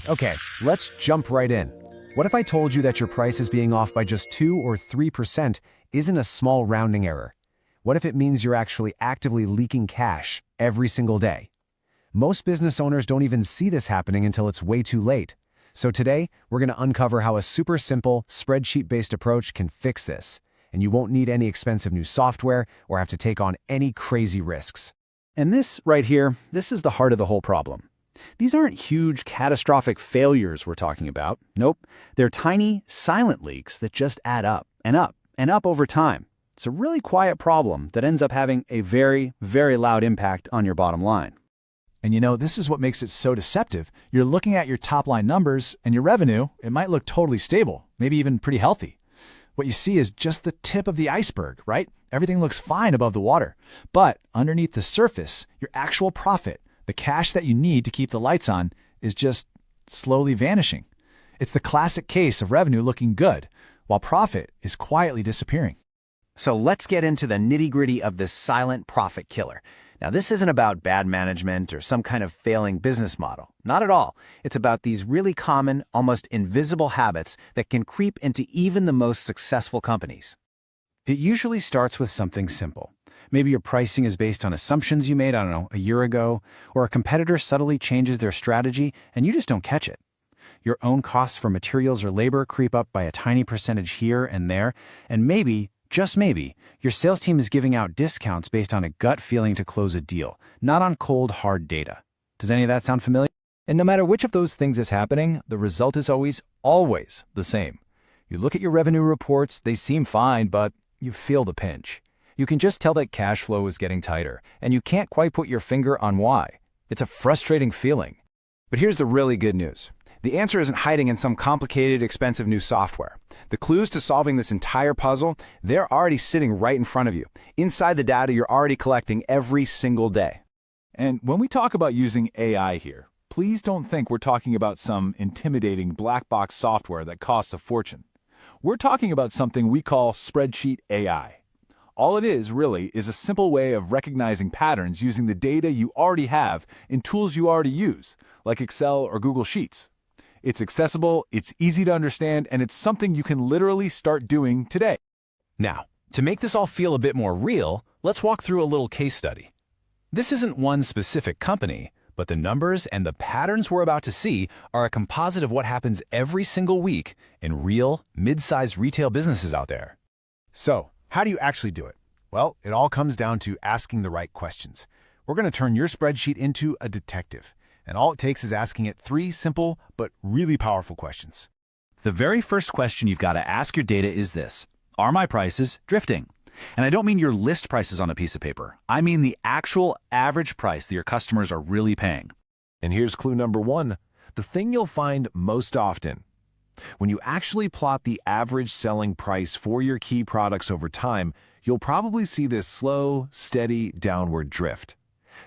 Okay, let's jump right in. What if I told you that your price is being off by just 2 or 3% isn't a small rounding error? What if it means you're actually actively leaking cash every single day? Most business owners don't even see this happening until it's way too late. So today, we're going to uncover how a super simple, spreadsheet-based approach can fix this, and you won't need any expensive new software or have to take on any crazy risks. And this right here, this is the heart of the whole problem. These aren't huge, catastrophic failures we're talking about. Nope, they're tiny, silent leaks that just add up and up and up over time. It's a really quiet problem that ends up having a very, very loud impact on your bottom line. And this is what makes it so deceptive. You're looking at your top-line numbers, and your revenue, it might look totally stable, maybe even pretty healthy. What you see is just the tip of the iceberg, right? Everything looks fine above the water. But underneath the surface, your actual profit, the cash that you need to keep the lights on, is just slowly vanishing. It's the classic case of revenue looking good, while profit is quietly disappearing. So let's get into the nitty-gritty of this silent profit killer. Now, this isn't about bad management or some kind of failing business model. Not at all. It's about these really common, almost invisible habits that can creep into even the most successful companies. It usually starts with something simple. Maybe your pricing is based on assumptions you made, a year ago, or a competitor subtly changes their strategy and you just don't catch it. Your own costs for materials or labor creep up by a tiny percentage here and there, and maybe, just maybe, your sales team is giving out discounts based on a gut feeling to close a deal, not on cold, hard data. Does any of that sound familiar? And no matter which of those things is happening, the result is always the same. You look at your revenue reports, they seem fine, but you feel the pinch. You can just tell that cash flow is getting tighter, and you can't quite put your finger on why. It's a frustrating feeling. But here's the really good news. The answer isn't hiding in some complicated, expensive new software. The clues to solving this entire puzzle, they're already sitting right in front of you, inside the data you're already collecting every single day. And when we talk about using AI here, please don't think we're talking about some intimidating black box software that costs a fortune. We're talking about something we call Spreadsheet AI. All it is, really, is a simple way of recognizing patterns using the data you already have in tools you already use, like Excel or Google Sheets. It's accessible, it's easy to understand, and it's something you can literally start doing today. Now, to make this all feel a bit more real, let's walk through a little case study. This isn't one specific company, but the numbers and the patterns we're about to see are a composite of what happens every single week in real, mid-sized retail businesses out there. So, how do you actually do it? Well, it all comes down to asking the right questions. We're going to turn your spreadsheet into a detective, and all it takes is asking it 3 simple but really powerful questions. The very first question you've got to ask your data is this: are my prices drifting? And I don't mean your list prices on a piece of paper. I mean the actual average price that your customers are really paying. And here's clue number 1, the thing you'll find most often. When you actually plot the average selling price for your key products over time, you'll probably see this slow, steady downward drift.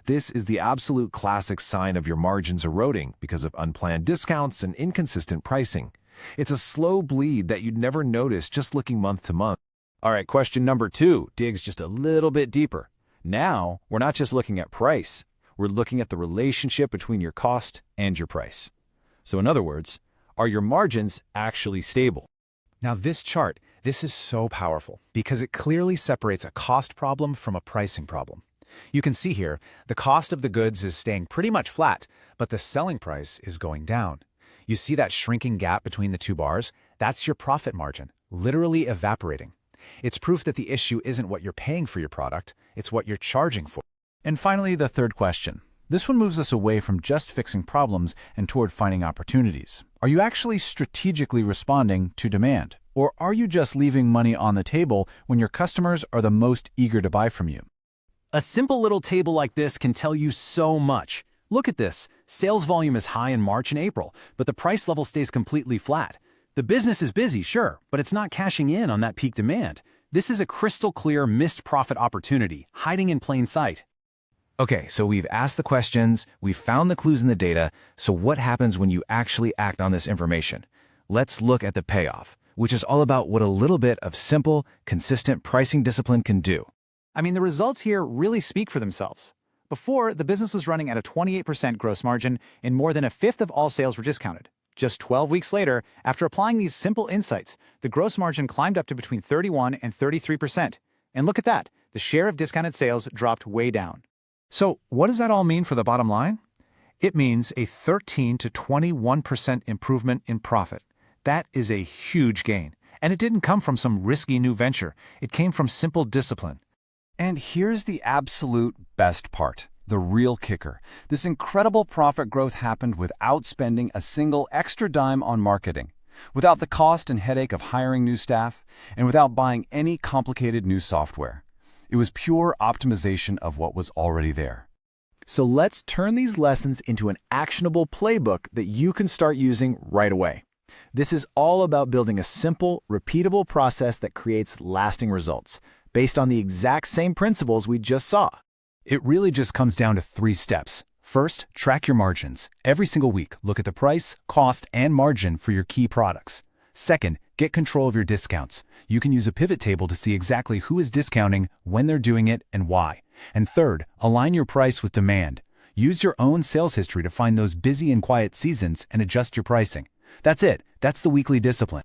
This is the absolute classic sign of your margins eroding because of unplanned discounts and inconsistent pricing. It's a slow bleed that you'd never notice just looking month to month. All right, question number 2 digs just a little bit deeper. Now, we're not just looking at price. We're looking at the relationship between your cost and your price. So in other words, are your margins actually stable? Now this chart, this is so powerful because it clearly separates a cost problem from a pricing problem. You can see here, the cost of the goods is staying pretty much flat, but the selling price is going down. You see that shrinking gap between the 2 bars? That's your profit margin, literally evaporating. It's proof that the issue isn't what you're paying for your product, it's what you're charging for. And finally, the third question. This one moves us away from just fixing problems and toward finding opportunities. Are you actually strategically responding to demand? Or are you just leaving money on the table when your customers are the most eager to buy from you? A simple little table like this can tell you so much. Look at this. Sales volume is high in March and April, but the price level stays completely flat. The business is busy, sure, but it's not cashing in on that peak demand. This is a crystal clear missed profit opportunity, hiding in plain sight. Okay, so we've asked the questions, we've found the clues in the data, so what happens when you actually act on this information? Let's look at the payoff, which is all about what a little bit of simple, consistent pricing discipline can do. I mean, the results here really speak for themselves. Before, the business was running at a 28% gross margin, and more than a fifth of all sales were discounted. Just 12 weeks later, after applying these simple insights, the gross margin climbed up to between 31 and 33%. And look at that, the share of discounted sales dropped way down. So what does that all mean for the bottom line? It means a 13 to 21% improvement in profit. That is a huge gain. And it didn't come from some risky new venture. It came from simple discipline. And here's the absolute best part, the real kicker. This incredible profit growth happened without spending a single extra dime on marketing, without the cost and headache of hiring new staff, and without buying any complicated new software. It was pure optimization of what was already there. So let's turn these lessons into an actionable playbook that you can start using right away. This is all about building a simple, repeatable process that creates lasting results, based on the exact same principles we just saw. It really just comes down to 3 steps. First, track your margins. Every single week, look at the price, cost, and margin for your key products. Second, get control of your discounts. You can use a pivot table to see exactly who is discounting, when they're doing it, and why. And third, align your price with demand. Use your own sales history to find those busy and quiet seasons and adjust your pricing. That's it. That's the weekly discipline.